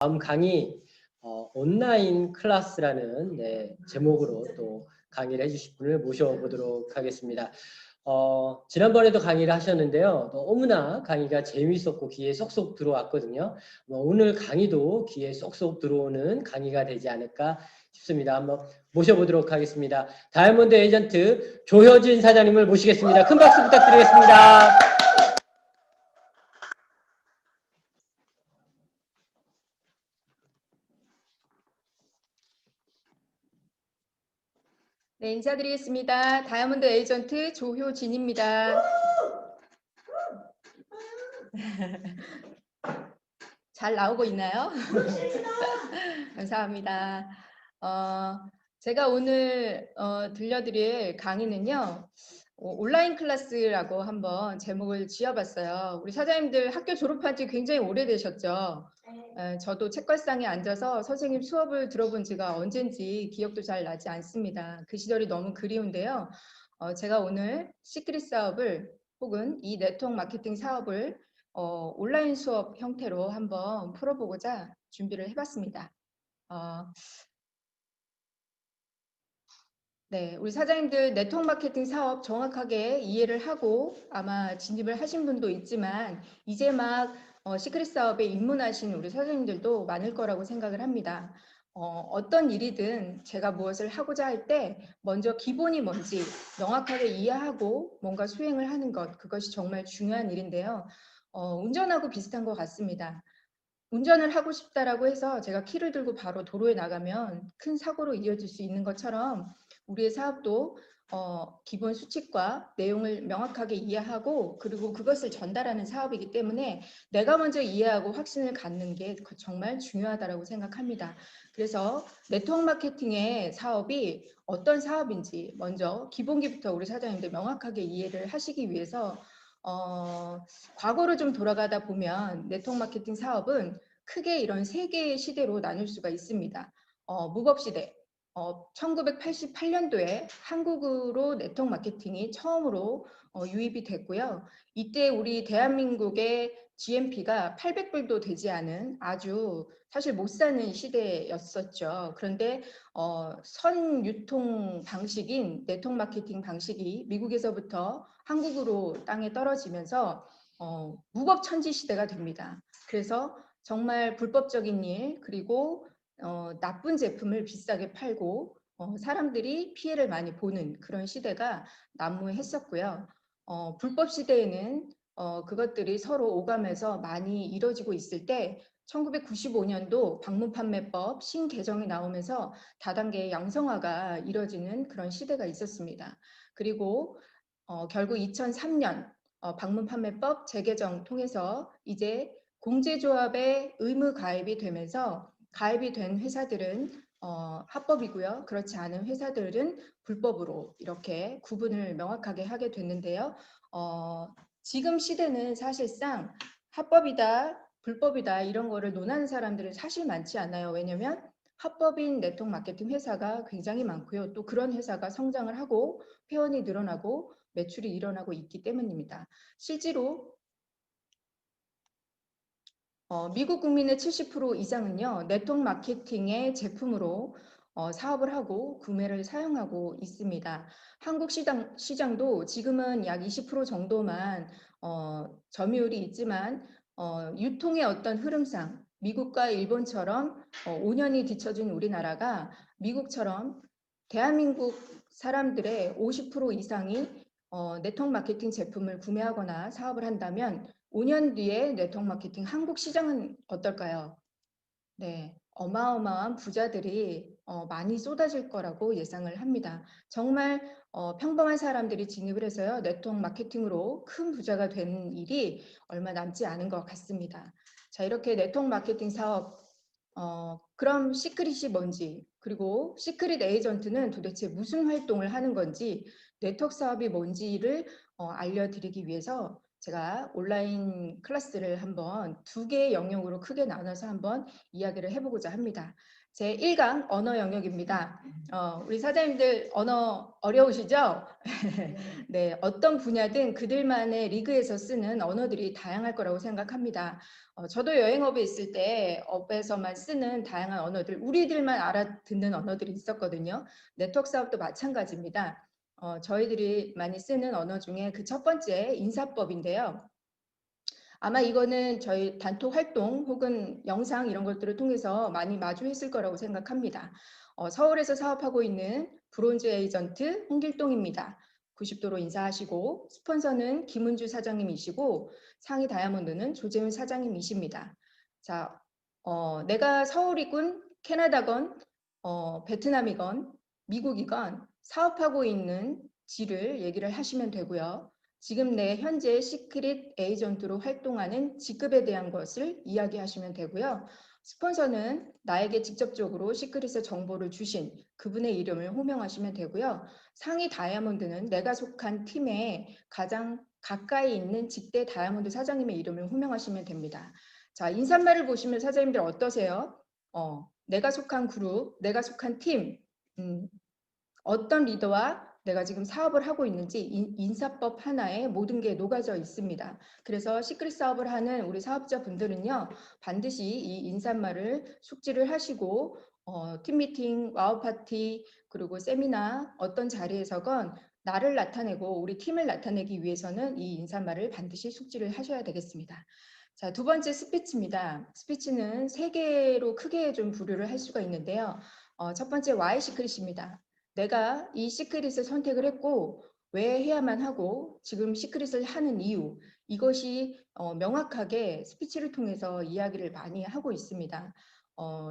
다음 강의 온라인 클래스라는 제목으로 또 강의를 해주실 분을 모셔보도록 하겠습니다. 지난번에도 강의를 하셨는데요. 너무나 강의가 재미있었고 귀에 쏙쏙 들어왔거든요. 오늘 강의도 귀에 쏙쏙 들어오는 강의가 되지 않을까 싶습니다. 한번 모셔보도록 하겠습니다. 다이아몬드 에이전트 조효진 사장님을 모시겠습니다. 큰 박수 부탁드리겠습니다. 네, 인사드리겠습니다. 다이아몬드 에이전트 조효진입니다. 잘 나오고 있나요? 감사합니다. 제가 오늘 들려드릴 강의는요. 온라인 클래스라고 한번 제목을 지어봤어요. 우리 사장님들 학교 졸업한 지 굉장히 오래되셨죠? 저도 책걸상에 앉아서 선생님 수업을 들어본 지가 언젠지 기억도 잘 나지 않습니다. 그 시절이 너무 그리운데요. 제가 오늘 시크릿 사업을 혹은 이 네트워크 마케팅 사업을 온라인 수업 형태로 한번 풀어보고자 준비를 해봤습니다. 네, 우리 사장님들 네트워크 마케팅 사업 정확하게 이해를 하고 아마 진입을 하신 분도 있지만 이제 막 시크릿 사업에 입문하신 우리 사장님들도 많을 거라고 생각을 합니다. 어떤 일이든 제가 무엇을 하고자 할 때 먼저 기본이 뭔지 명확하게 이해하고 뭔가 수행을 하는 것, 그것이 정말 중요한 일인데요. 운전하고 비슷한 것 같습니다. 운전을 하고 싶다라고 해서 제가 키를 들고 바로 도로에 나가면 큰 사고로 이어질 수 있는 것처럼 우리의 사업도 기본 수칙과 내용을 명확하게 이해하고 그리고 그것을 전달하는 사업이기 때문에 내가 먼저 이해하고 확신을 갖는 게 정말 중요하다고 생각합니다. 그래서 네트워크 마케팅의 사업이 어떤 사업인지 먼저 기본기부터 우리 사장님들 명확하게 이해를 하시기 위해서 과거로 좀 돌아가다 보면 네트워크 마케팅 사업은 크게 이런 세 개의 시대로 나눌 수가 있습니다. 무법시대, 1988년도에 한국으로 네트워크 마케팅이 처음으로 유입이 됐고요. 이때 우리 대한민국의 GNP가 800불도 되지 않은 아주 사실 못 사는 시대였었죠. 그런데 선 유통 방식인 네트워크 마케팅 방식이 미국에서부터 한국으로 땅에 떨어지면서 무법 천지 시대가 됩니다. 그래서 정말 불법적인 일 그리고 나쁜 제품을 비싸게 팔고 사람들이 피해를 많이 보는 그런 시대가 난무했었고요. 불법 시대에는 그것들이 서로 오가면서 많이 이뤄지고 있을 때 1995년도 방문판매법 신개정이 나오면서 다단계 양성화가 이뤄지는 그런 시대가 있었습니다. 그리고 결국 2003년 방문판매법 재개정 통해서 이제 공제조합에 의무 가입이 되면서 가입이 된 회사들은 합법이고요. 그렇지 않은 회사들은 불법으로 이렇게 구분을 명확하게 하게 됐는데요. 지금 시대는 사실상 합법이다, 불법이다 이런 거를 논하는 사람들은 사실 많지 않아요. 왜냐하면 합법인 네트워크 마케팅 회사가 굉장히 많고요. 또 그런 회사가 성장을 하고 회원이 늘어나고 매출이 일어나고 있기 때문입니다. 실제로 미국 국민의 70% 이상은요, 네트워크 마케팅의 제품으로 사업을 하고 구매를 사용하고 있습니다. 한국 시장도 지금은 약 20% 정도만 점유율이 있지만 유통의 어떤 흐름상 미국과 일본처럼 5년이 뒤처진 우리나라가 미국처럼 대한민국 사람들의 50% 이상이 네트워크 마케팅 제품을 구매하거나 사업을 한다면 5년 뒤에 네트워크 마케팅 한국 시장은 어떨까요? 네, 어마어마한 부자들이 많이 쏟아질 거라고 예상을 합니다. 정말 평범한 사람들이 진입을 해서요. 네트워크 마케팅으로 큰 부자가 되는 일이 얼마 남지 않은 것 같습니다. 자, 이렇게 네트워크 마케팅 사업 그럼 시크릿이 뭔지 그리고 시크릿 에이전트는 도대체 무슨 활동을 하는 건지 네트워크 사업이 뭔지를 알려드리기 위해서 제가 온라인 클래스를 한번 두 개의 영역으로 크게 나눠서 한번 이야기를 해보고자 합니다. 제 1강 언어 영역입니다. 우리 사장님들 언어 어려우시죠? 네, 어떤 분야든 그들만의 리그에서 쓰는 언어들이 다양할 거라고 생각합니다. 저도 여행업에 있을 때 업에서만 쓰는 다양한 언어들, 우리들만 알아듣는 언어들이 있었거든요. 네트워크 사업도 마찬가지입니다. 저희들이 많이 쓰는 언어 중에 그 첫 번째 인사법인데요. 아마 이거는 저희 단톡 활동 혹은 영상 이런 것들을 통해서 많이 마주했을 거라고 생각합니다. 서울에서 사업하고 있는 브론즈 에이전트 홍길동입니다. 90도로 인사하시고 스폰서는 김은주 사장님이시고 상위 다이아몬드는 조재훈 사장님이십니다. 자, 내가 서울이건 캐나다건 베트남이건 미국이건 사업하고 있는 지를 얘기를 하시면 되고요. 지금 내 현재 시크릿 에이전트로 활동하는 직급에 대한 것을 이야기하시면 되고요. 스폰서는 나에게 직접적으로 시크릿의 정보를 주신 그분의 이름을 호명하시면 되고요. 상위 다이아몬드는 내가 속한 팀에 가장 가까이 있는 직대 다이아몬드 사장님의 이름을 호명하시면 됩니다. 자, 인사말을 보시면 사장님들 어떠세요? 내가 속한 그룹, 내가 속한 팀, 어떤 리더와 내가 지금 사업을 하고 있는지 인사법 하나에 모든 게 녹아져 있습니다. 그래서 시크릿 사업을 하는 우리 사업자분들은요, 반드시 이 인사말을 숙지를 하시고 팀 미팅, 와우 파티, 그리고 세미나 어떤 자리에서건 나를 나타내고 우리 팀을 나타내기 위해서는 이 인사말을 반드시 숙지를 하셔야 되겠습니다. 자, 두 번째 스피치입니다. 스피치는 세 개로 크게 좀 분류를 할 수가 있는데요. 첫 번째 Y 시크릿입니다. 내가 이 시크릿을 선택을 했고 왜 해야만 하고 지금 시크릿을 하는 이유 이것이 명확하게 스피치를 통해서 이야기를 많이 하고 있습니다.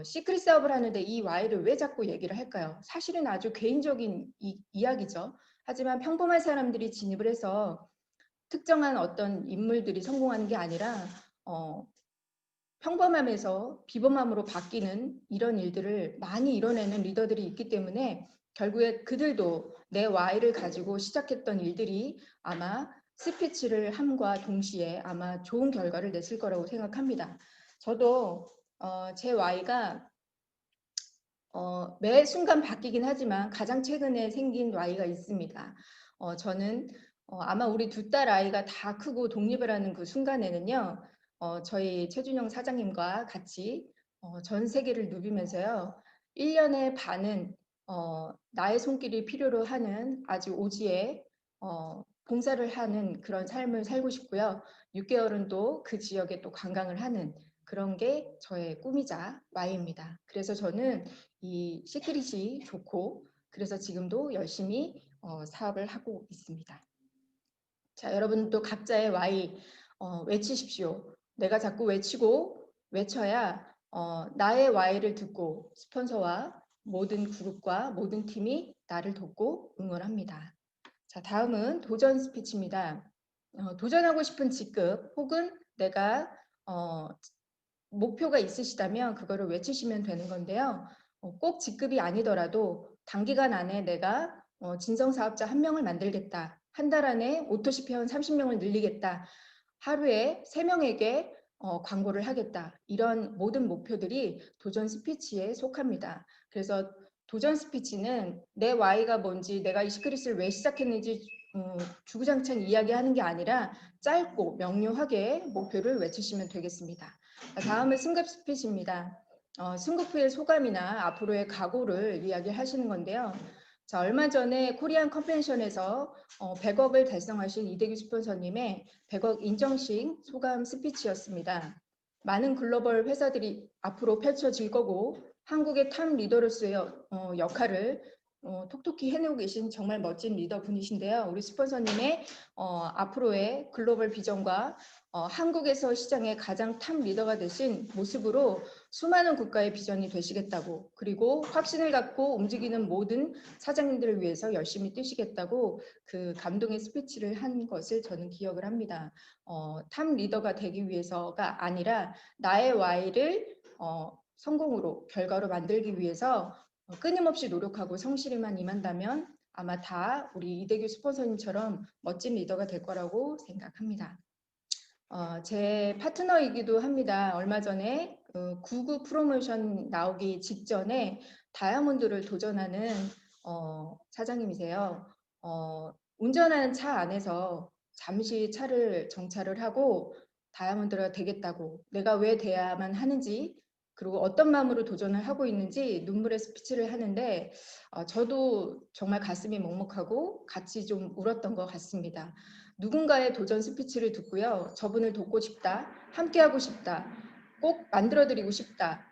시크릿 사업을 하는데 이 Y를 왜 자꾸 얘기를 할까요? 사실은 아주 개인적인 이야기죠. 하지만 평범한 사람들이 진입을 해서 특정한 어떤 인물들이 성공하는 게 아니라 평범함에서 비범함으로 바뀌는 이런 일들을 많이 이뤄내는 리더들이 있기 때문에 결국에 그들도 내 Y를 가지고 시작했던 일들이 아마 스피치를 함과 동시에 아마 좋은 결과를 냈을 거라고 생각합니다. 저도 제 Y가 매 순간 바뀌긴 하지만 가장 최근에 생긴 Y가 있습니다. 저는 아마 우리 두 딸 아이가 다 크고 독립을 하는 그 순간에는요. 저희 최준영 사장님과 같이 전 세계를 누비면서요. 1년의 반은 나의 손길이 필요로 하는 아주 오지에 봉사를 하는 그런 삶을 살고 싶고요. 6개월은 또 그 지역에 또 관광을 하는 그런 게 저의 꿈이자 Y입니다. 그래서 저는 이 시크릿이 좋고 그래서 지금도 열심히 사업을 하고 있습니다. 자, 여러분도 각자의 Y 외치십시오. 내가 자꾸 외치고 외쳐야 나의 Y를 듣고 스폰서와 모든 그룹과 모든 팀이 나를 돕고 응원합니다. 자, 다음은 도전 스피치입니다. 도전하고 싶은 직급 혹은 내가 목표가 있으시다면 그거를 외치시면 되는 건데요. 꼭 직급이 아니더라도 단기간 안에 내가 진성사업자 1명을 만들겠다. 한 달 안에 오토시 회원 30명을 늘리겠다. 하루에 3명에게 광고를 하겠다. 이런 모든 목표들이 도전 스피치에 속합니다. 그래서 도전 스피치는 내 Y가 뭔지 내가 이 시크릿을 왜 시작했는지 주구장창 이야기하는 게 아니라 짧고 명료하게 목표를 외치시면 되겠습니다. 다음은 승급 스피치입니다. 승급 후의 소감이나 앞으로의 각오를 이야기하시는 건데요. 자, 얼마 전에 코리안 컨벤션에서 100억을 달성하신 이대규 스폰서님의 100억 인정식 소감 스피치였습니다. 많은 글로벌 회사들이 앞으로 펼쳐질 거고 한국의 탑 리더로서의 역할을 톡톡히 해내고 계신 정말 멋진 리더분이신데요. 우리 스폰서님의 앞으로의 글로벌 비전과 한국에서 시장의 가장 탑 리더가 되신 모습으로 수많은 국가의 비전이 되시겠다고 그리고 확신을 갖고 움직이는 모든 사장님들을 위해서 열심히 뛰시겠다고 그 감동의 스피치를 한 것을 저는 기억을 합니다. 탑 리더가 되기 위해서가 아니라 나의 Y를 성공으로 결과로 만들기 위해서 끊임없이 노력하고 성실히만 임한다면 아마 다 우리 이대규 스폰서님처럼 멋진 리더가 될 거라고 생각합니다. 제 파트너이기도 합니다. 얼마 전에 구구 프로모션 나오기 직전에 다이아몬드를 도전하는 사장님이세요. 운전하는 차 안에서 잠시 차를 정차를 하고 다이아몬드가 되겠다고, 내가 왜 돼야만 하는지, 그리고 어떤 마음으로 도전을 하고 있는지 눈물의 스피치를 하는데 저도 정말 가슴이 먹먹하고 같이 좀 울었던 것 같습니다. 누군가의 도전 스피치를 듣고요. 저분을 돕고 싶다, 함께하고 싶다, 꼭 만들어드리고 싶다,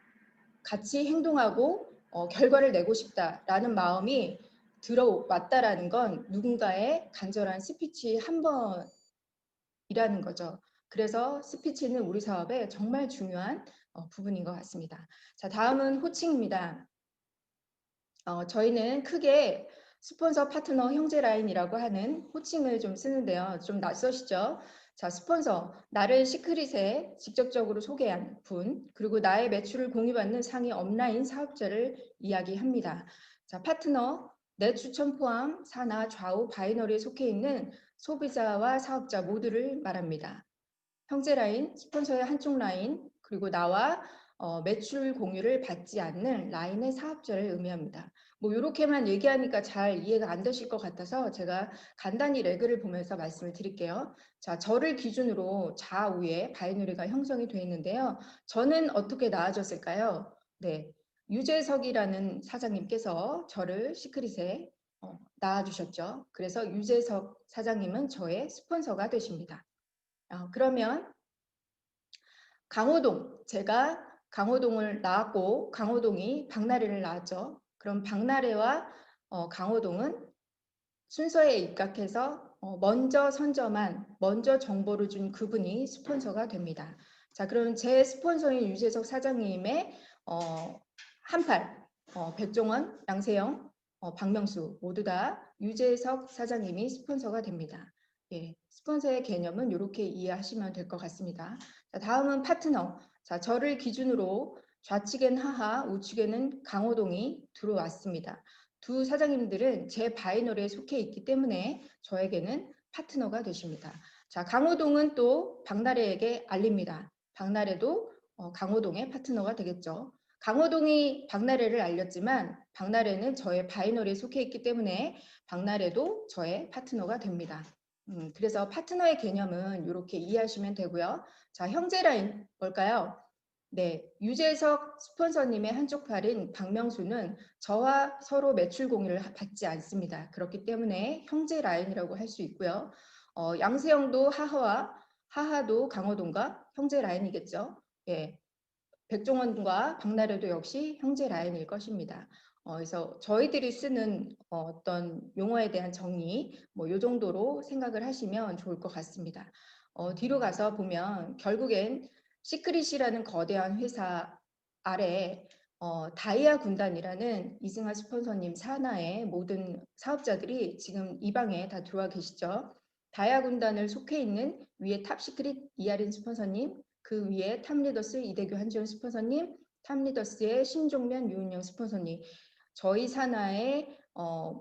같이 행동하고 결과를 내고 싶다라는 마음이 들어왔다라는 건 누군가의 간절한 스피치 한 번이라는 거죠. 그래서 스피치는 우리 사업에 정말 중요한 부분인 것 같습니다. 자, 다음은 호칭입니다. 저희는 크게 스폰서 파트너 형제 라인이라고 하는 호칭을 좀 쓰는데요. 좀 낯서시죠? 자, 스폰서, 나를 시크릿에 직접적으로 소개한 분, 그리고 나의 매출을 공유받는 상위 업라인 사업자를 이야기합니다. 자, 파트너, 내 추천 포함 사나 좌우 바이너리에 속해 있는 소비자와 사업자 모두를 말합니다. 형제 라인, 스폰서의 한쪽 라인, 그리고 나와 매출 공유를 받지 않는 라인의 사업자를 의미합니다. 뭐 이렇게만 얘기하니까 잘 이해가 안 되실 것 같아서 제가 간단히 레그를 보면서 말씀을 드릴게요. 자, 저를 기준으로 좌우에 바이너리가 형성이 되어 있는데요. 저는 어떻게 나아졌을까요? 네, 유재석이라는 사장님께서 저를 시크릿에 낳아주셨죠. 그래서 유재석 사장님은 저의 스폰서가 되십니다. 그러면 강호동, 제가 강호동을 낳았고 강호동이 박나래를 낳았죠. 그럼 박나래와 강호동은 순서에 입각해서 먼저 선점한, 먼저 정보를 준 그분이 스폰서가 됩니다. 자, 그럼 제 스폰서인 유재석 사장님의 한팔, 백종원, 양세형, 박명수 모두 다 유재석 사장님이 스폰서가 됩니다. 예, 스폰서의 개념은 이렇게 이해하시면 될 것 같습니다. 자, 다음은 파트너. 자, 저를 기준으로 좌측엔 하하, 우측에는 강호동이 들어왔습니다. 두 사장님들은 제 바이너리에 속해 있기 때문에 저에게는 파트너가 되십니다. 자, 강호동은 또 박나래에게 알립니다. 박나래도 강호동의 파트너가 되겠죠. 강호동이 박나래를 알렸지만 박나래는 저의 바이너리에 속해 있기 때문에 박나래도 저의 파트너가 됩니다. 그래서 파트너의 개념은 이렇게 이해하시면 되고요. 자, 형제 라인 뭘까요? 네, 유재석 스폰서님의 한쪽 팔인 박명수는 저와 서로 매출 공유를 받지 않습니다. 그렇기 때문에 형제 라인이라고 할 수 있고요. 양세형도 하하도 강호동과 형제 라인이겠죠. 예, 백종원과 박나래도 역시 형제 라인일 것입니다. 그래서 저희들이 쓰는 어떤 용어에 대한 정의, 뭐 이 정도로 생각을 하시면 좋을 것 같습니다. 뒤로 가서 보면 결국엔 시크릿이라는 거대한 회사 아래 다이아 군단이라는 이승하 스폰서님 산하의 모든 사업자들이 지금 이 방에 다 들어와 계시죠. 다이아 군단을 속해 있는 위에 탑시크릿 이하린 스폰서님, 그 위에 탑리더스 이대규 한지원 스폰서님, 탑리더스의 신종면 유은영 스폰서님, 저희 산하에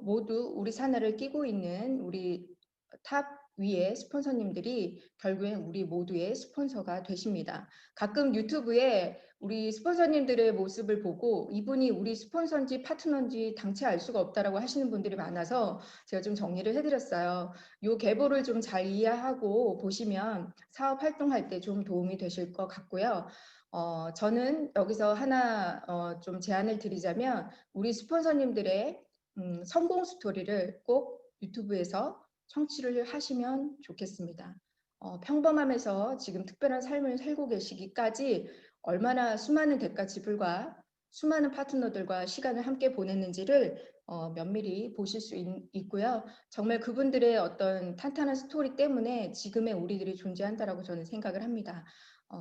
모두 우리 산하를 끼고 있는 우리 탑 위에 스폰서님들이 결국엔 우리 모두의 스폰서가 되십니다. 가끔 유튜브에 우리 스폰서님들의 모습을 보고 이분이 우리 스폰서인지 파트너인지 당최 알 수가 없다라고 하시는 분들이 많아서 제가 좀 정리를 해드렸어요. 이 계보를 좀 잘 이해하고 보시면 사업 활동할 때 좀 도움이 되실 것 같고요. 저는 여기서 하나 좀 제안을 드리자면 우리 스폰서님들의 성공 스토리를 꼭 유튜브에서 청취를 하시면 좋겠습니다. 평범함에서 지금 특별한 삶을 살고 계시기까지 얼마나 수많은 대가 지불과 수많은 파트너들과 시간을 함께 보냈는지를 면밀히 보실 수 있고요. 정말 그분들의 어떤 탄탄한 스토리 때문에 지금의 우리들이 존재한다라고 저는 생각을 합니다.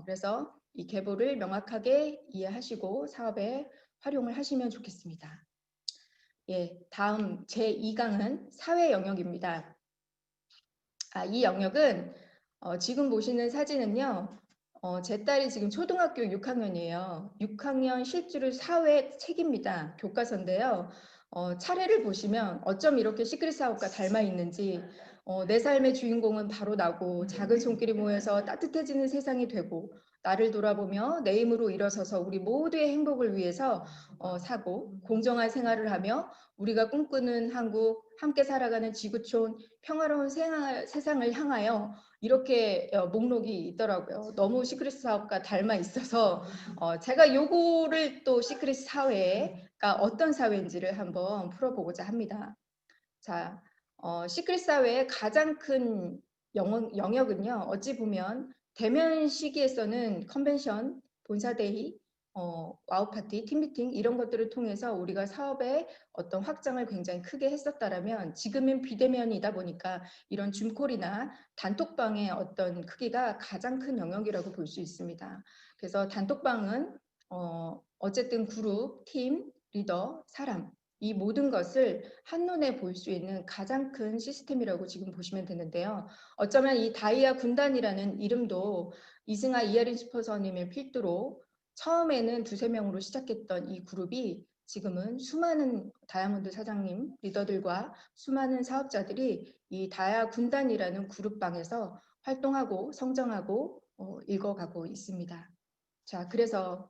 그래서 이 계보를 명확하게 이해하시고 사업에 활용을 하시면 좋겠습니다. 예, 다음 제2강은 사회 영역입니다. 이 영역은 지금 보시는 사진은요. 제 딸이 지금 초등학교 6학년이에요. 6학년 실주를 사회 책입니다. 교과서인데요. 차례를 보시면 어쩜 이렇게 시크릿 사업과 닮아 있는지 내 삶의 주인공은 바로 나고 작은 손길이 모여서 따뜻해지는 세상이 되고 나를 돌아보며 내 힘으로 일어서서 우리 모두의 행복을 위해서 사고 공정한 생활을 하며 우리가 꿈꾸는 한국, 함께 살아가는 지구촌, 평화로운 세상을 향하여 이렇게 목록이 있더라고요. 너무 시크릿 사업과 닮아 있어서 제가 요거를 또 시크릿 사회가 어떤 사회인지를 한번 풀어보고자 합니다. 자, 시크릿 사회의 가장 큰 영역은요. 어찌 보면 대면 시기에서는 컨벤션, 본사데이, 와우 파티, 팀미팅 이런 것들을 통해서 우리가 사업의 어떤 확장을 굉장히 크게 했었다라면 지금은 비대면이다 보니까 이런 줌콜이나 단톡방의 어떤 크기가 가장 큰 영역이라고 볼 수 있습니다. 그래서 단톡방은 어쨌든 그룹, 팀, 리더, 사람 이 모든 것을 한눈에 볼 수 있는 가장 큰 시스템이라고 지금 보시면 되는데요. 어쩌면 이 다이아 군단이라는 이름도 이승아 이하린 슈퍼서님의 필두로 처음에는 두세 명으로 시작했던 이 그룹이 지금은 수많은 다이아몬드 사장님, 리더들과 수많은 사업자들이 이 다이아 군단이라는 그룹방에서 활동하고 성장하고 읽어가고 있습니다. 자, 그래서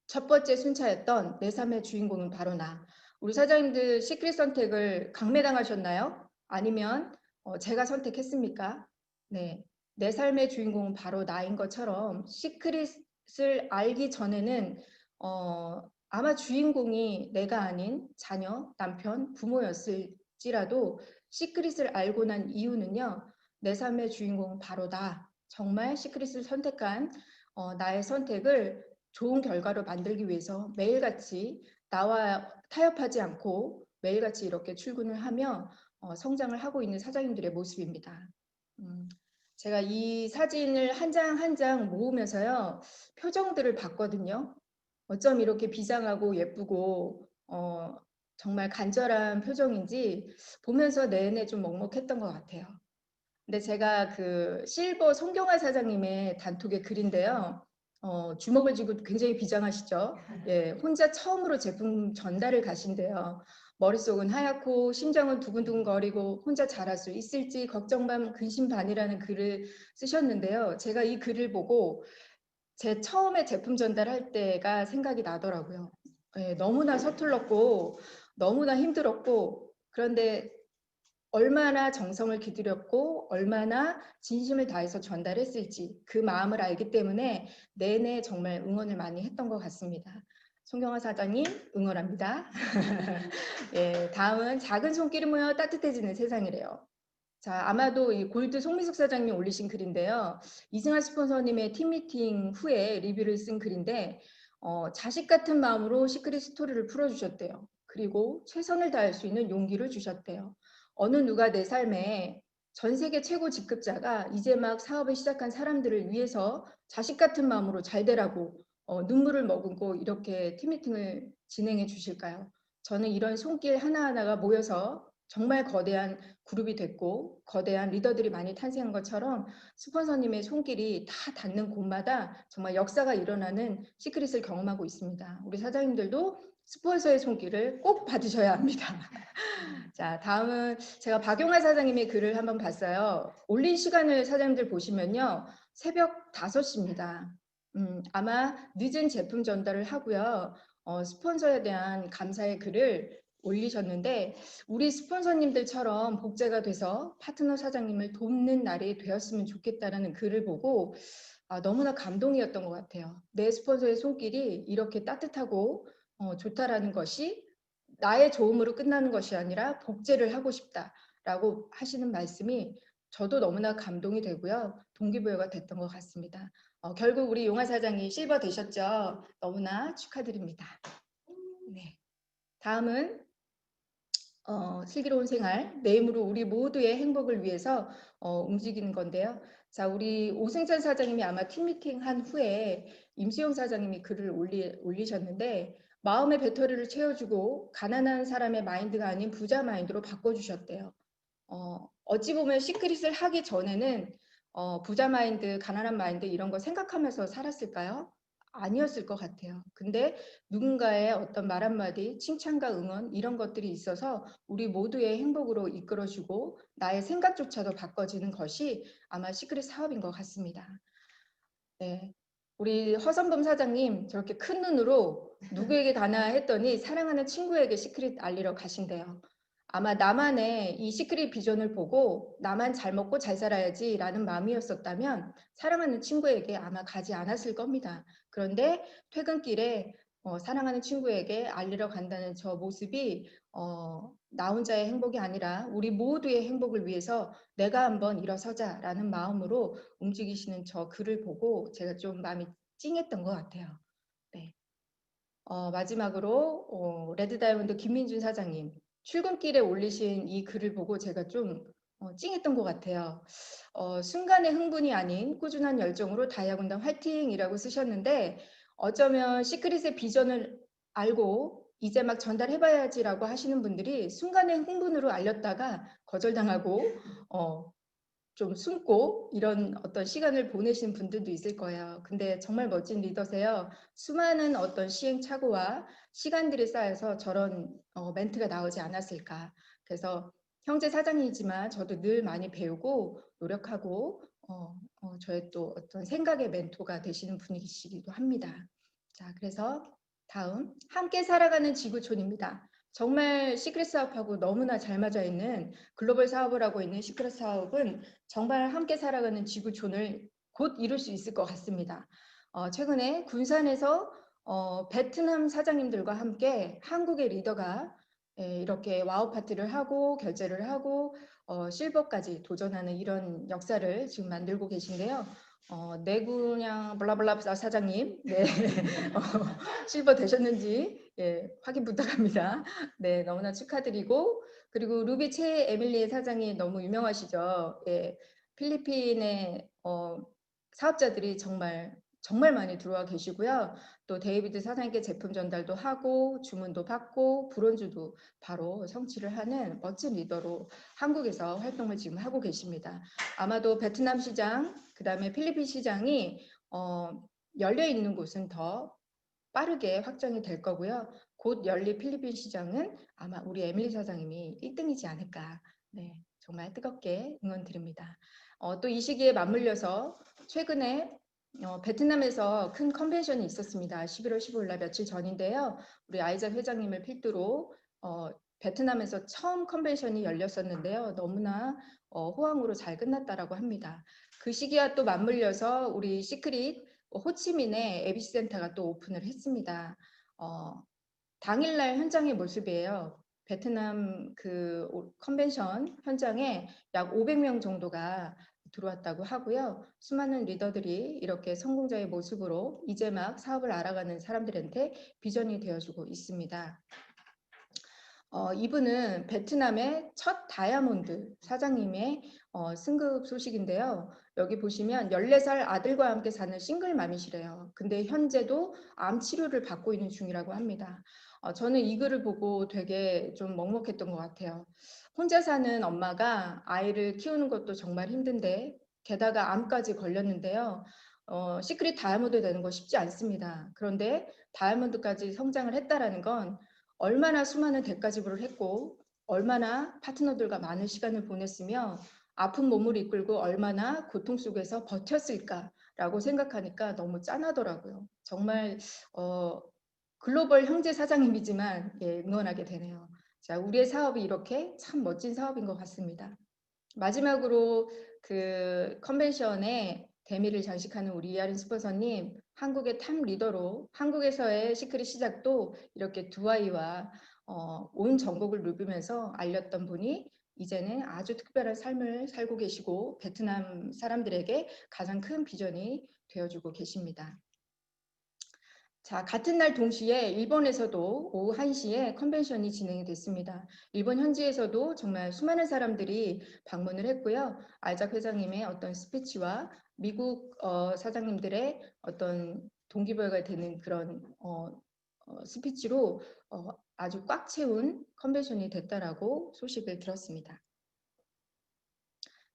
첫 번째 순차였던 내 삶의 주인공은 바로 나. 우리 사장님들 시크릿 선택을 강매당하셨나요? 아니면 제가 선택했습니까? 네, 내 삶의 주인공은 바로 나인 것처럼 시크릿을 알기 전에는 아마 주인공이 내가 아닌 자녀, 남편, 부모였을지라도 시크릿을 알고 난 이유는요. 내 삶의 주인공은 바로 나. 정말 시크릿을 선택한 나의 선택을 좋은 결과로 만들기 위해서 매일같이 나와 타협하지 않고 매일같이 이렇게 출근을 하며 성장을 하고 있는 사장님들의 모습입니다. 제가 이 사진을 한 장 한 장 모으면서요. 표정들을 봤거든요. 어쩜 이렇게 비장하고 예쁘고 정말 간절한 표정인지 보면서 내내 좀 먹먹했던 것 같아요. 근데 제가 그 실버 송경화 사장님의 단톡의 글인데요. 주먹을 쥐고 굉장히 비장하시죠. 예, 혼자 처음으로 제품 전달을 가신대요. 머릿속은 하얗고 심장은 두근두근거리고 혼자 잘할 수 있을지 걱정 반 근심 반이라는 글을 쓰셨는데요. 제가 이 글을 보고 제 처음에 제품 전달할 때가 생각이 나더라고요. 예, 너무나 서툴렀고 너무나 힘들었고 그런데 얼마나 정성을 기울였고 얼마나 진심을 다해서 전달했을지 그 마음을 알기 때문에 내내 정말 응원을 많이 했던 것 같습니다. 송경화 사장님 응원합니다. 예, 다음은 작은 손길이 모여 따뜻해지는 세상이래요. 자, 아마도 이 골드 송미숙 사장님 올리신 글인데요. 이승환 스폰서님의 팀미팅 후에 리뷰를 쓴 글인데 자식 같은 마음으로 시크릿 스토리를 풀어주셨대요. 그리고 최선을 다할 수 있는 용기를 주셨대요. 어느 누가 내 삶에 전 세계 최고 직급자가 이제 막 사업을 시작한 사람들을 위해서 자식 같은 마음으로 잘 되라고 눈물을 머금고 이렇게 팀미팅을 진행해 주실까요? 저는 이런 손길 하나하나가 모여서 정말 거대한 그룹이 됐고 거대한 리더들이 많이 탄생한 것처럼 스폰서님의 손길이 다 닿는 곳마다 정말 역사가 일어나는 시크릿을 경험하고 있습니다. 우리 사장님들도 스폰서의 손길을 꼭 받으셔야 합니다. 자, 다음은 제가 박용화 사장님의 글을 한번 봤어요. 올린 시간을 사장님들 보시면요. 새벽 5시입니다. 아마 늦은 제품 전달을 하고요. 스폰서에 대한 감사의 글을 올리셨는데 우리 스폰서님들처럼 복제가 돼서 파트너 사장님을 돕는 날이 되었으면 좋겠다라는 글을 보고 너무나 감동이었던 것 같아요. 내 스폰서의 손길이 이렇게 따뜻하고 좋다라는 것이 나의 좋음으로 끝나는 것이 아니라 복제를 하고 싶다라고 하시는 말씀이 저도 너무나 감동이 되고요. 동기부여가 됐던 것 같습니다. 결국 우리 용화 사장이 실버 되셨죠. 너무나 축하드립니다. 네. 다음은 슬기로운 생활, 내 힘으로 우리 모두의 행복을 위해서 움직이는 건데요. 자, 우리 오승찬 사장님이 아마 팀미팅 한 후에 임수영 사장님이 글을 올리셨는데 마음의 배터리를 채워주고 가난한 사람의 마인드가 아닌 부자 마인드로 바꿔주셨대요. 어찌 보면 시크릿을 하기 전에는 부자 마인드, 가난한 마인드 이런 거 생각하면서 살았을까요? 아니었을 것 같아요. 근데 누군가의 어떤 말 한마디, 칭찬과 응원 이런 것들이 있어서 우리 모두의 행복으로 이끌어주고 나의 생각조차도 바꿔지는 것이 아마 시크릿 사업인 것 같습니다. 네. 우리 허선범 사장님 저렇게 큰 눈으로 누구에게 가나 했더니 사랑하는 친구에게 시크릿 알리러 가신대요. 아마 나만의 이 시크릿 비전을 보고 나만 잘 먹고 잘 살아야지라는 마음이었었다면 사랑하는 친구에게 아마 가지 않았을 겁니다. 그런데 퇴근길에 사랑하는 친구에게 알리러 간다는 저 모습이 나 혼자의 행복이 아니라 우리 모두의 행복을 위해서 내가 한번 일어서자라는 마음으로 움직이시는 저 글을 보고 제가 좀 마음이 찡했던 것 같아요. 네. 마지막으로 레드 다이아몬드 김민준 사장님 출근길에 올리신 이 글을 보고 제가 좀 찡했던 것 같아요. 순간의 흥분이 아닌 꾸준한 열정으로 다이아 군단 화이팅이라고 쓰셨는데 어쩌면 시크릿의 비전을 알고 이제 막 전달해봐야지라고 하시는 분들이 순간의 흥분으로 알렸다가 거절당하고 좀 숨고 이런 어떤 시간을 보내신 분들도 있을 거예요. 근데 정말 멋진 리더세요. 수많은 어떤 시행착오와 시간들이 쌓여서 저런 멘트가 나오지 않았을까. 그래서 형제 사장이지만 저도 늘 많이 배우고 노력하고 저의 또 어떤 생각의 멘토가 되시는 분이시기도 합니다. 자, 그래서 다음 함께 살아가는 지구촌입니다. 정말 시크릿 사업하고 너무나 잘 맞아 있는 글로벌 사업을 하고 있는 시크릿 사업은 정말 함께 살아가는 지구촌을 곧 이룰 수 있을 것 같습니다. 최근에 군산에서 베트남 사장님들과 함께 한국의 리더가 이렇게 와우 파티를 하고 결제를 하고 실버까지 도전하는 이런 역사를 지금 만들고 계신데요. 내군양 블라블라 사장님, 네, 실버 되셨는지 확인 부탁합니다. 네, 너무나 축하드리고 그리고 루비 최 에밀리 사장이 너무 유명하시죠. 예, 필리핀의 사업자들이 정말 많이 들어와 계시고요. 또 데이비드 사장님께 제품 전달도 하고 주문도 받고 브론즈도 바로 성취를 하는 멋진 리더로 한국에서 활동을 지금 하고 계십니다. 아마도 베트남 시장, 그다음에 필리핀 시장이 열려 있는 곳은 더 빠르게 확정이 될 거고요. 곧 열릴 필리핀 시장은 아마 우리 에밀리 사장님이 1등이지 않을까. 네, 정말 뜨겁게 응원드립니다. 또 이 시기에 맞물려서 최근에 베트남에서 큰 컨벤션이 있었습니다. 11월 15일 날 며칠 전인데요. 우리 아이작 회장님을 필두로 베트남에서 처음 컨벤션이 열렸었는데요. 너무나 호황으로 잘 끝났다라고 합니다. 그 시기와 또 맞물려서 우리 시크릿 호치민에 에비시 센터가 또 오픈을 했습니다. 당일날 현장의 모습이에요. 베트남 그 컨벤션 현장에 약 500명 정도가 들어왔다고 하고요. 수많은 리더들이 이렇게 성공자의 모습으로 이제 막 사업을 알아가는 사람들한테 비전이 되어주고 있습니다. 이분은 베트남의 첫 다이아몬드 사장님의 승급 소식인데요. 여기 보시면 14살 아들과 함께 사는 싱글맘이시래요. 근데 현재도 암 치료를 받고 있는 중이라고 합니다. 저는 이 글을 보고 되게 좀 먹먹했던 것 같아요. 혼자 사는 엄마가 아이를 키우는 것도 정말 힘든데 게다가 암까지 걸렸는데요. 시크릿 다이아몬드 되는 거 쉽지 않습니다. 그런데 다이아몬드까지 성장을 했다라는 건 얼마나 수많은 대가 지불을 했고 얼마나 파트너들과 많은 시간을 보냈으며 아픈 몸을 이끌고 얼마나 고통 속에서 버텼을까라고 생각하니까 너무 짠하더라고요. 정말 글로벌 형제 사장님이지만 응원하게 되네요. 자, 우리의 사업이 이렇게 참 멋진 사업인 것 같습니다. 마지막으로 그 컨벤션에 대미를 장식하는 우리 이하린 스폰서님, 한국의 탑 리더로 한국에서의 시크릿 시작도 이렇게 두 아이와 온 전국을 누비면서 알렸던 분이 이제는 아주 특별한 삶을 살고 계시고 베트남 사람들에게 가장 큰 비전이 되어주고 계십니다. 자, 같은 날 동시에 일본에서도 오후 1시에 컨벤션이 진행이 됐습니다. 일본 현지에서도 정말 수많은 사람들이 방문을 했고요. 알작 회장님의 어떤 스피치와 미국 사장님들의 어떤 동기부여가 되는 그런 스피치로 아주 꽉 채운 컨벤션이 됐다라고 소식을 들었습니다.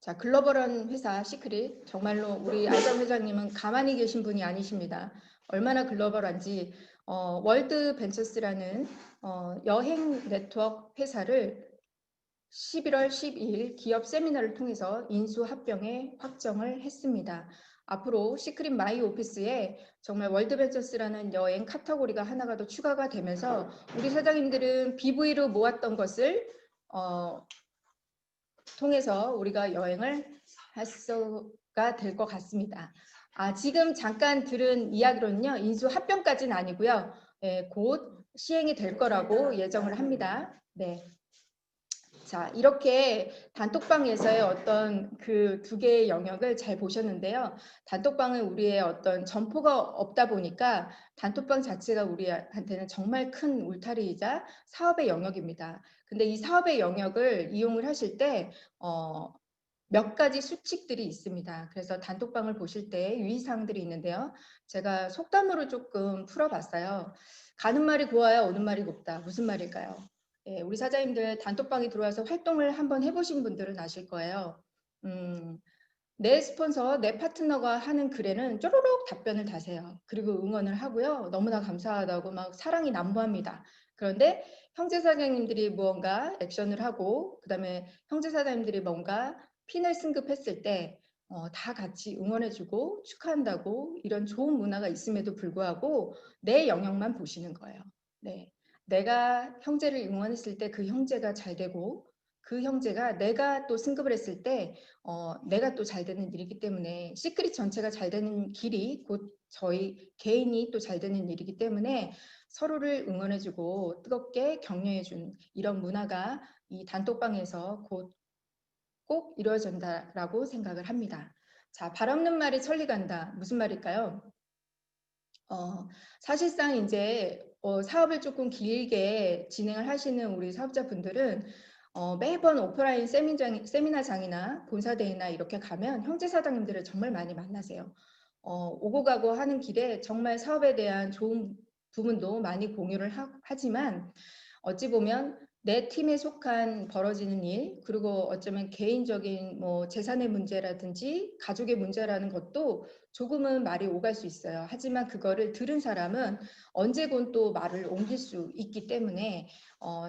자, 글로벌한 회사 시크릿 정말로 우리 알작 회장님은 가만히 계신 분이 아니십니다. 얼마나 글로벌한지 월드 벤처스라는 여행 네트워크 회사를 11월 12일 기업 세미나를 통해서 인수 합병에 확정을 했습니다. 앞으로 시크릿 마이 오피스에 정말 월드벤처스라는 여행 카테고리가 하나가 더 추가가 되면서 우리 사장님들은 BV로 모았던 것을 통해서 우리가 여행을 할 수가 될 것 같습니다. 지금 잠깐 들은 이야기로는요, 인수 합병까지는 아니고요, 곧 시행이 될 거라고 예정을 합니다. 네. 자, 이렇게 단톡방에서의 어떤 그 두 개의 영역을 잘 보셨는데요. 단톡방은 우리의 어떤 점포가 없다 보니까 단톡방 자체가 우리한테는 정말 큰 울타리이자 사업의 영역입니다. 근데 이 사업의 영역을 이용을 하실 때 몇 가지 수칙들이 있습니다. 그래서 단톡방을 보실 때 유의사항들이 있는데요. 제가 속담으로 조금 풀어봤어요. 가는 말이 고와야 오는 말이 곱다. 무슨 말일까요? 예, 우리 사장님들 단톡방에 들어와서 활동을 한번 해보신 분들은 아실 거예요. 내 스폰서, 내 파트너가 하는 글에는 쪼로록 답변을 다세요. 그리고 응원을 하고요. 너무나 감사하다고 막 사랑이 난무합니다. 그런데 형제 사장님들이 무언가 액션을 하고 그다음에 형제 사장님들이 뭔가 핀을 승급했을 때 다 같이 응원해주고 축하한다고 이런 좋은 문화가 있음에도 불구하고 내 영역만 보시는 거예요. 네. 내가 형제를 응원했을 때 그 형제가 잘 되고 그 형제가 내가 또 승급을 했을 때 내가 또 잘 되는 일이기 때문에 시크릿 전체가 잘 되는 길이 곧 저희 개인이 또 잘 되는 일이기 때문에 서로를 응원해주고 뜨겁게 격려해준 이런 문화가 이 단톡방에서 곧 꼭 이루어진다라고 생각을 합니다. 자, 발 없는 말이 천리 간다. 무슨 말일까요? 사실상 이제 사업을 조금 길게 진행을 하시는 우리 사업자분들은 매번 오프라인 세미나장이나 본사대회나 이렇게 가면 형제 사장님들을 정말 많이 만나세요. 오고 가고 하는 길에 정말 사업에 대한 좋은 부분도 많이 공유를 하지만 어찌 보면 내 팀에 속한 벌어지는 일, 그리고 어쩌면 개인적인 뭐 재산의 문제라든지 가족의 문제라는 것도 조금은 말이 오갈 수 있어요. 하지만 그거를 들은 사람은 언제건 또 말을 옮길 수 있기 때문에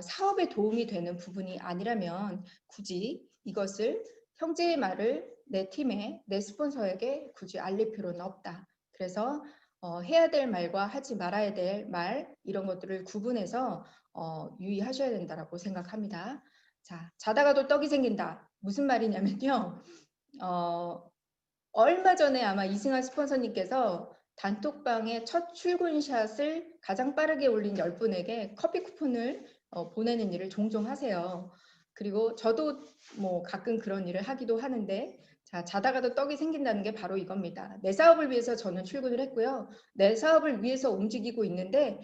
사업에 도움이 되는 부분이 아니라면 굳이 이것을 형제의 말을 내 팀에, 내 스폰서에게 굳이 알릴 필요는 없다. 그래서 해야 될 말과 하지 말아야 될 말 이런 것들을 구분해서 유의하셔야 된다고 생각합니다. 자, 자다가도 떡이 생긴다. 무슨 말이냐면요. 얼마 전에 아마 이승환 스폰서님께서 단톡방에 첫 출근샷을 가장 빠르게 올린 10분에게 커피 쿠폰을 보내는 일을 종종 하세요. 그리고 저도 뭐 가끔 그런 일을 하기도 하는데 자, 자다가도 떡이 생긴다는 게 바로 이겁니다. 내 사업을 위해서 저는 출근을 했고요. 내 사업을 위해서 움직이고 있는데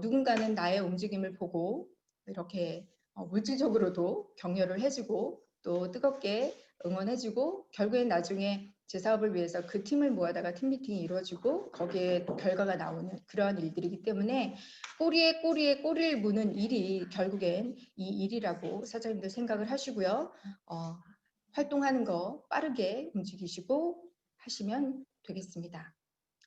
누군가는 나의 움직임을 보고 이렇게 물질적으로도 격려를 해주고 또 뜨겁게 응원해주고 결국엔 나중에 제 사업을 위해서 그 팀을 모아다가 팀 미팅이 이루어지고 거기에 결과가 나오는 그러한 일들이기 때문에 꼬리에 꼬리를 무는 일이 결국엔 이 일이라고 사장님들 생각을 하시고요. 활동하는 거 빠르게 움직이시고 하시면 되겠습니다.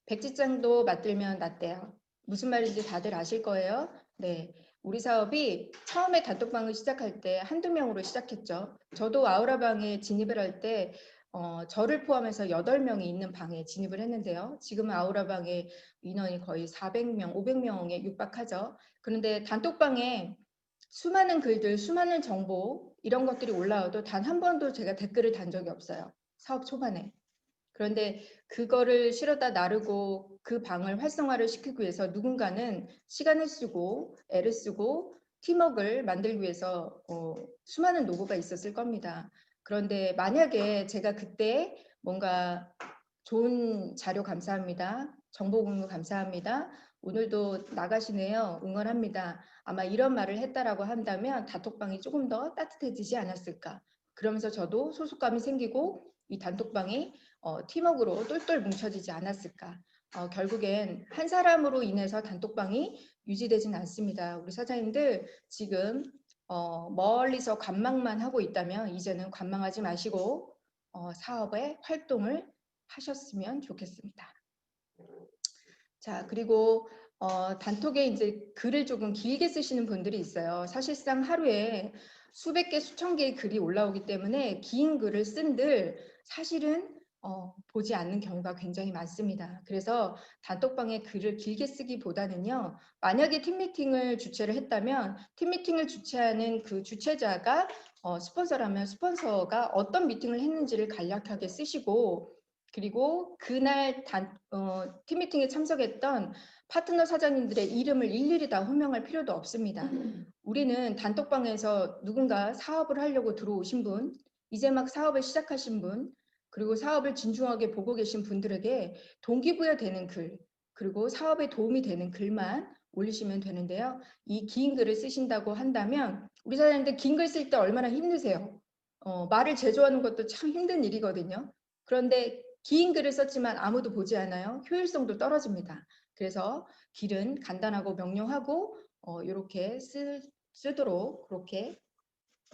백지장도 맞들면 낫대요. 무슨 말인지 다들 아실 거예요. 네, 우리 사업이 처음에 단톡방을 시작할 때 한두 명으로 시작했죠. 저도 아우라방에 진입을 할 때 저를 포함해서 8명이 있는 방에 진입을 했는데요. 지금은 아우라방의 인원이 거의 400명, 500명에 육박하죠. 그런데 단톡방에 수많은 글들, 수많은 정보 이런 것들이 올라와도 단 한 번도 제가 댓글을 단 적이 없어요. 사업 초반에. 그런데 그거를 실어다 나르고 그 방을 활성화를 시키기 위해서 누군가는 시간을 쓰고 애를 쓰고 팀워크를 만들기 위해서 수많은 노고가 있었을 겁니다. 그런데 만약에 제가 그때 뭔가 좋은 자료 감사합니다. 정보 공유 감사합니다. 오늘도 나가시네요. 응원합니다. 아마 이런 말을 했다라고 한다면 단톡방이 조금 더 따뜻해지지 않았을까. 그러면서 저도 소속감이 생기고 이 단톡방이 팀워크로 똘똘 뭉쳐지지 않았을까. 결국엔 한 사람으로 인해서 단톡방이 유지되진 않습니다. 우리 사장님들 지금 멀리서 관망만 하고 있다면 이제는 관망하지 마시고 사업의 활동을 하셨으면 좋겠습니다. 자, 그리고 단톡에 이제 글을 조금 길게 쓰시는 분들이 있어요. 사실상 하루에 수백 개, 수천 개의 글이 올라오기 때문에 긴 글을 쓴들 사실은 보지 않는 경우가 굉장히 많습니다. 그래서 단톡방에 글을 길게 쓰기보다는요, 만약에 팀미팅을 주최를 했다면 팀미팅을 주최하는 그 주최자가 스폰서라면 스폰서가 어떤 미팅을 했는지를 간략하게 쓰시고, 그리고 그날 팀미팅에 참석했던 파트너 사장님들의 이름을 일일이 다 호명할 필요도 없습니다. 우리는 단톡방에서 누군가 사업을 하려고 들어오신 분, 이제 막 사업을 시작하신 분, 그리고 사업을 진중하게 보고 계신 분들에게 동기부여되는 글, 그리고 사업에 도움이 되는 글만 올리시면 되는데요. 이 긴 글을 쓰신다고 한다면 우리 사장님들 긴 글 쓸 때 얼마나 힘드세요? 말을 제조하는 것도 참 힘든 일이거든요. 그런데 긴 글을 썼지만 아무도 보지 않아요. 효율성도 떨어집니다. 그래서 길은 간단하고 명료하고 이렇게 쓰도록 그렇게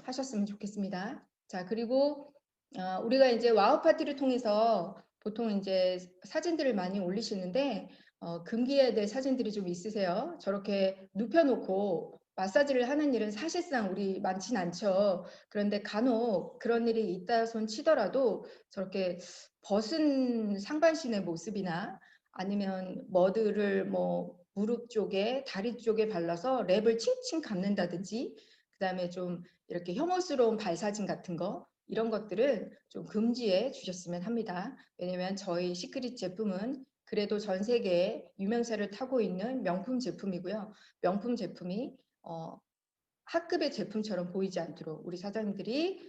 하셨으면 좋겠습니다. 자, 그리고 우리가 이제 와우 파티를 통해서 보통 이제 사진들을 많이 올리시는데 금기해야 될 사진들이 좀 있으세요? 저렇게 눕혀놓고 마사지를 하는 일은 사실상 우리 많진 않죠. 그런데 간혹 그런 일이 있다 손 치더라도 저렇게 벗은 상반신의 모습이나 아니면 머드를 뭐 무릎 쪽에 다리 쪽에 발라서 랩을 칭칭 감는다든지 그다음에 좀 이렇게 혐오스러운 발사진 같은 거 이런 것들은 좀 금지해 주셨으면 합니다. 왜냐하면 저희 시크릿 제품은 그래도 전 세계에 유명세를 타고 있는 명품 제품이고요. 명품 제품이 학급의 제품처럼 보이지 않도록 우리 사장님들이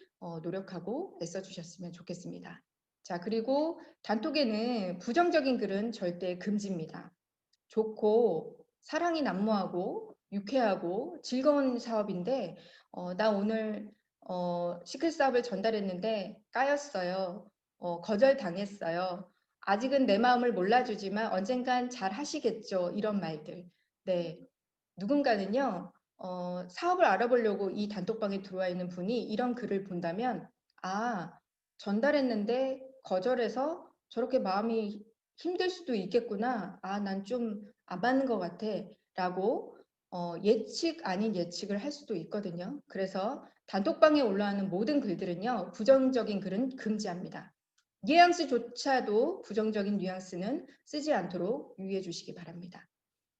노력하고 애써주셨으면 좋겠습니다. 자, 그리고 단톡에는 부정적인 글은 절대 금지입니다. 좋고 사랑이 난무하고 유쾌하고 즐거운 사업인데 나 오늘 시클 사업을 전달했는데 까였어요. 거절당했어요. 아직은 내 마음을 몰라주지만 언젠간 잘 하시겠죠. 이런 말들. 네, 누군가는요. 사업을 알아보려고 이 단톡방에 들어와 있는 분이 이런 글을 본다면 전달했는데 거절해서 저렇게 마음이 힘들 수도 있겠구나. 난 좀 안 맞는 것 같아. 라고 예측 아닌 예측을 할 수도 있거든요. 그래서 단톡방에 올라오는 모든 글들은요. 부정적인 글은 금지합니다. 뉘앙스조차도 부정적인 뉘앙스는 쓰지 않도록 유의해 주시기 바랍니다.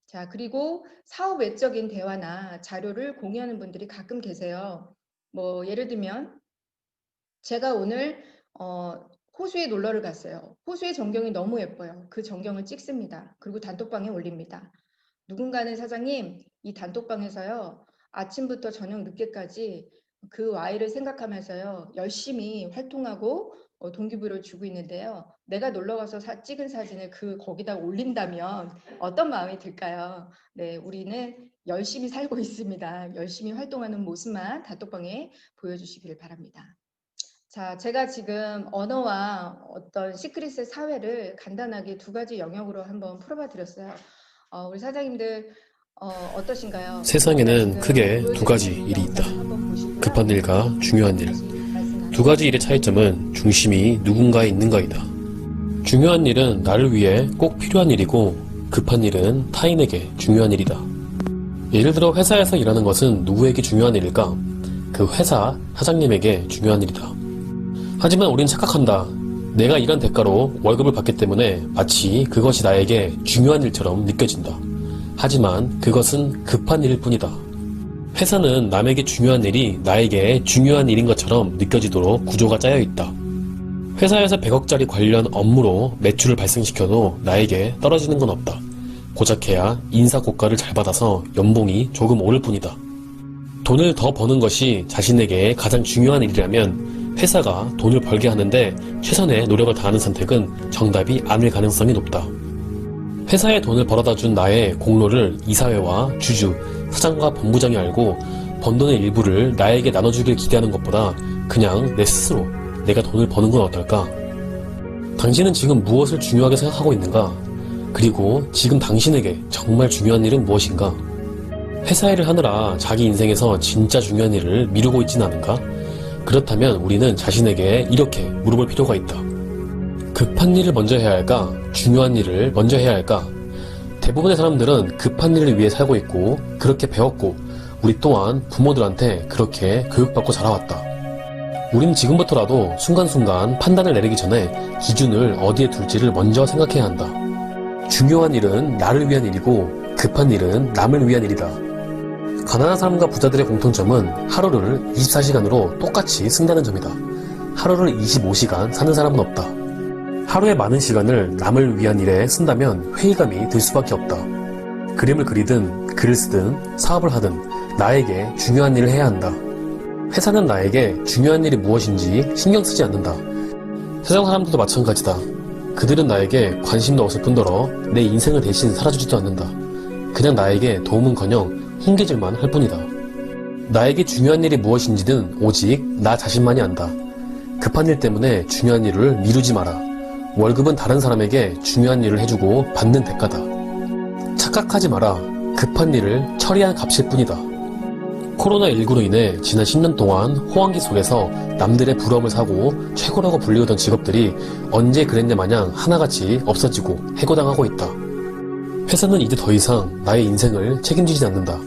자, 그리고 사업 외적인 대화나 자료를 공유하는 분들이 가끔 계세요. 뭐 예를 들면 제가 오늘 호수에 놀러를 갔어요. 호수의 전경이 너무 예뻐요. 그 전경을 찍습니다. 그리고 단톡방에 올립니다. 누군가는 사장님, 이 단톡방에서요. 아침부터 저녁 늦게까지 그 Y를 생각하면서요. 열심히 활동하고 동기부여를 주고 있는데요. 내가 놀러가서 찍은 사진을 거기다 올린다면 어떤 마음이 들까요? 네, 우리는 열심히 살고 있습니다. 열심히 활동하는 모습만 단톡방에 보여주시길 바랍니다. 자, 제가 지금 언어와 어떤 시크릿의 사회를 간단하게 두 가지 영역으로 한번 풀어봐 드렸어요. 우리 사장님들 어떠신가요? 세상에는 크게 두 가지 일이 있다. 급한 일과 중요한 일. 두 가지 일의 차이점은 중심이 누군가에 있는가이다. 중요한 일은 나를 위해 꼭 필요한 일이고 급한 일은 타인에게 중요한 일이다. 예를 들어 회사에서 일하는 것은 누구에게 중요한 일일까? 그 회사 사장님에게 중요한 일이다. 하지만 우린 착각한다. 내가 일한 대가로 월급을 받기 때문에 마치 그것이 나에게 중요한 일처럼 느껴진다. 하지만 그것은 급한 일일 뿐이다. 회사는 남에게 중요한 일이 나에게 중요한 일인 것처럼 느껴지도록 구조가 짜여 있다. 회사에서 100억짜리 관련 업무로 매출을 발생시켜도 나에게 떨어지는 건 없다. 고작해야 인사 고가를 잘 받아서 연봉이 조금 오를 뿐이다. 돈을 더 버는 것이 자신에게 가장 중요한 일이라면 회사가 돈을 벌게 하는데 최선의 노력을 다하는 선택은 정답이 아닐 가능성이 높다. 회사에 돈을 벌어다 준 나의 공로를 이사회와 주주, 사장과 본부장이 알고 번 돈의 일부를 나에게 나눠주길 기대하는 것보다 그냥 내 스스로 내가 돈을 버는 건 어떨까? 당신은 지금 무엇을 중요하게 생각하고 있는가? 그리고 지금 당신에게 정말 중요한 일은 무엇인가? 회사 일을 하느라 자기 인생에서 진짜 중요한 일을 미루고 있진 않은가? 그렇다면 우리는 자신에게 이렇게 물어볼 필요가 있다. 급한 일을 먼저 해야 할까? 중요한 일을 먼저 해야 할까? 대부분의 사람들은 급한 일을 위해 살고 있고 그렇게 배웠고 우리 또한 부모들한테 그렇게 교육받고 자라왔다. 우린 지금부터라도 순간순간 판단을 내리기 전에 기준을 어디에 둘지를 먼저 생각해야 한다. 중요한 일은 나를 위한 일이고 급한 일은 남을 위한 일이다. 가난한 사람과 부자들의 공통점은 하루를 24시간으로 똑같이 쓴다는 점이다. 하루를 25시간 사는 사람은 없다. 하루의 많은 시간을 남을 위한 일에 쓴다면 회의감이 들 수밖에 없다. 그림을 그리든 글을 쓰든 사업을 하든 나에게 중요한 일을 해야 한다. 회사는 나에게 중요한 일이 무엇인지 신경 쓰지 않는다. 세상 사람들도 마찬가지다. 그들은 나에게 관심도 없을 뿐더러 내 인생을 대신 살아주지도 않는다. 그냥 나에게 도움은커녕 훈계질만 할 뿐이다. 나에게 중요한 일이 무엇인지는 오직 나 자신만이 안다. 급한 일 때문에 중요한 일을 미루지 마라. 월급은 다른 사람에게 중요한 일을 해주고 받는 대가다. 착각하지 마라. 급한 일을 처리한 값일 뿐이다. 코로나19로 인해 지난 10년 동안 호황기 속에서 남들의 부러움을 사고 최고라고 불리우던 직업들이 언제 그랬냐 마냥 하나같이 없어지고 해고당하고 있다. 회사는 이제 더 이상 나의 인생을 책임지지 않는다.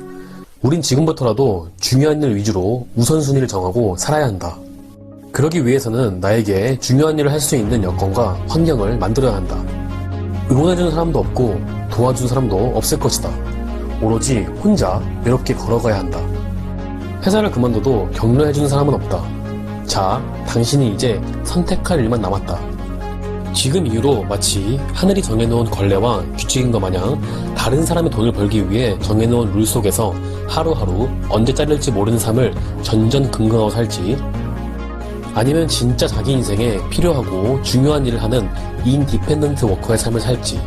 우린 지금부터라도 중요한 일 위주로 우선순위를 정하고 살아야 한다. 그러기 위해서는 나에게 중요한 일을 할 수 있는 여건과 환경을 만들어야 한다. 응원해주는 사람도 없고 도와주는 사람도 없을 것이다. 오로지 혼자 외롭게 걸어가야 한다. 회사를 그만둬도 격려해주는 사람은 없다. 자, 당신이 이제 선택할 일만 남았다. 지금 이후로 마치 하늘이 정해놓은 권례와 규칙인 것 마냥 다른 사람의 돈을 벌기 위해 정해놓은 룰 속에서 하루하루 언제 잘릴지 모르는 삶을 전전긍긍하고 살지, 아니면 진짜 자기 인생에 필요하고 중요한 일을 하는 인디펜던트 워커의 삶을 살지.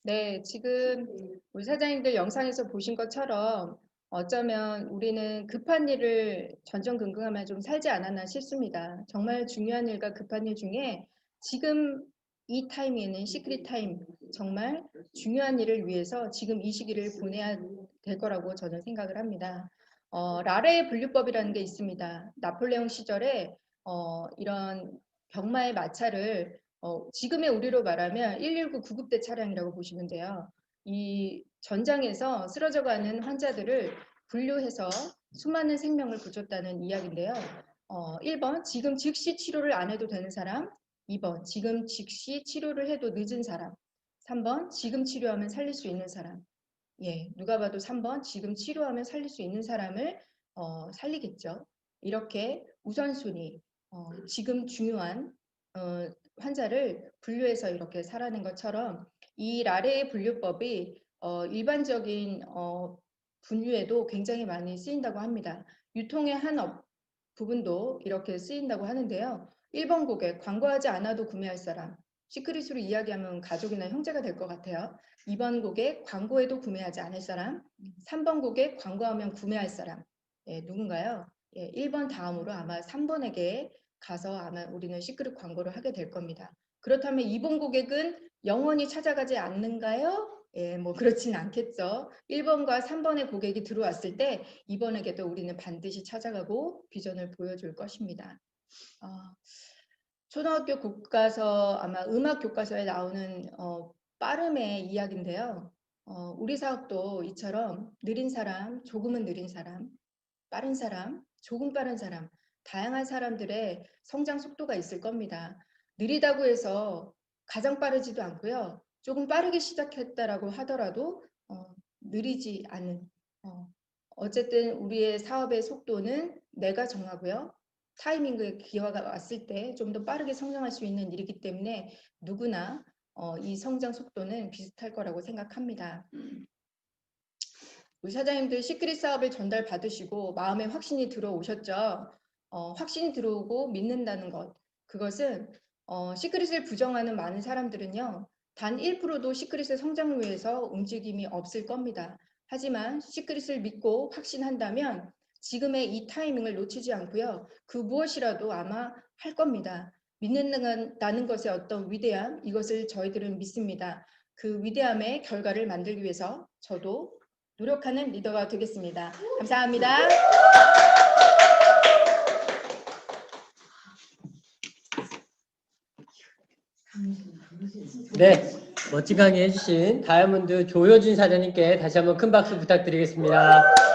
네, 지금 우리 사장님들 영상에서 보신 것처럼 어쩌면 우리는 급한 일을 전전긍긍하며 좀 살지 않았나 싶습니다. 정말 중요한 일과 급한 일 중에 지금 이 타임에는 시크릿 타임, 정말 중요한 일을 위해서 지금 이 시기를 보내야 될 거라고 저는 생각을 합니다. 라레의 분류법이라는 게 있습니다. 나폴레옹 시절에 이런 병마의 마차를 지금의 우리로 말하면 119 구급대 차량이라고 보시면 돼요. 이 전장에서 쓰러져가는 환자들을 분류해서 수많은 생명을 구줬다는 이야기인데요. 1번, 지금 즉시 치료를 안 해도 되는 사람. 2번, 지금 즉시 치료를 해도 늦은 사람. 3번, 지금 치료하면 살릴 수 있는 사람. 예, 누가 봐도 3번, 지금 치료하면 살릴 수 있는 사람을 살리겠죠. 이렇게 우선순위, 지금 중요한 환자를 분류해서 이렇게 살아낸 것처럼 이 라레의 분류법이 일반적인 분류에도 굉장히 많이 쓰인다고 합니다. 유통의 한 부분도 이렇게 쓰인다고 하는데요. 1번 고객, 광고하지 않아도 구매할 사람. 시크릿으로 이야기하면 가족이나 형제가 될 것 같아요. 2번 고객, 광고해도 구매하지 않을 사람. 3번 고객, 광고하면 구매할 사람. 예, 누군가요? 예, 1번 다음으로 아마 3번에게 가서 아마 우리는 시크릿 광고를 하게 될 겁니다. 그렇다면 2번 고객은 영원히 찾아가지 않는가요? 예, 뭐 그렇진 않겠죠. 1번과 3번의 고객이 들어왔을 때 2번에게도 우리는 반드시 찾아가고 비전을 보여줄 것입니다. 초등학교 교과서, 아마 음악 교과서에 나오는 빠름의 이야기인데요. 우리 사업도 이처럼 느린 사람, 조금은 느린 사람, 빠른 사람, 조금 빠른 사람, 다양한 사람들의 성장 속도가 있을 겁니다. 느리다고 해서 가장 빠르지도 않고요. 조금 빠르게 시작했다라고 하더라도 느리지 않은, 어쨌든 우리의 사업의 속도는 내가 정하고요. 타이밍의 기회가 왔을 때 좀 더 빠르게 성장할 수 있는 일이기 때문에 누구나 이 성장 속도는 비슷할 거라고 생각합니다. 우리 사장님들 시크릿 사업을 전달 받으시고 마음에 확신이 들어오셨죠? 확신이 들어오고 믿는다는 것. 그것은 시크릿을 부정하는 많은 사람들은요. 단 1%도 시크릿의 성장을 위해서 움직임이 없을 겁니다. 하지만 시크릿을 믿고 확신한다면 지금의 이 타이밍을 놓치지 않고요. 그 무엇이라도 아마 할 겁니다. 믿는다는 것의 어떤 위대함, 이것을 저희들은 믿습니다. 그 위대함의 결과를 만들기 위해서 저도 노력하는 리더가 되겠습니다. 감사합니다. 네, 멋진 강의 해주신 다이아몬드 조효진 사장님께 다시 한번 큰 박수 부탁드리겠습니다.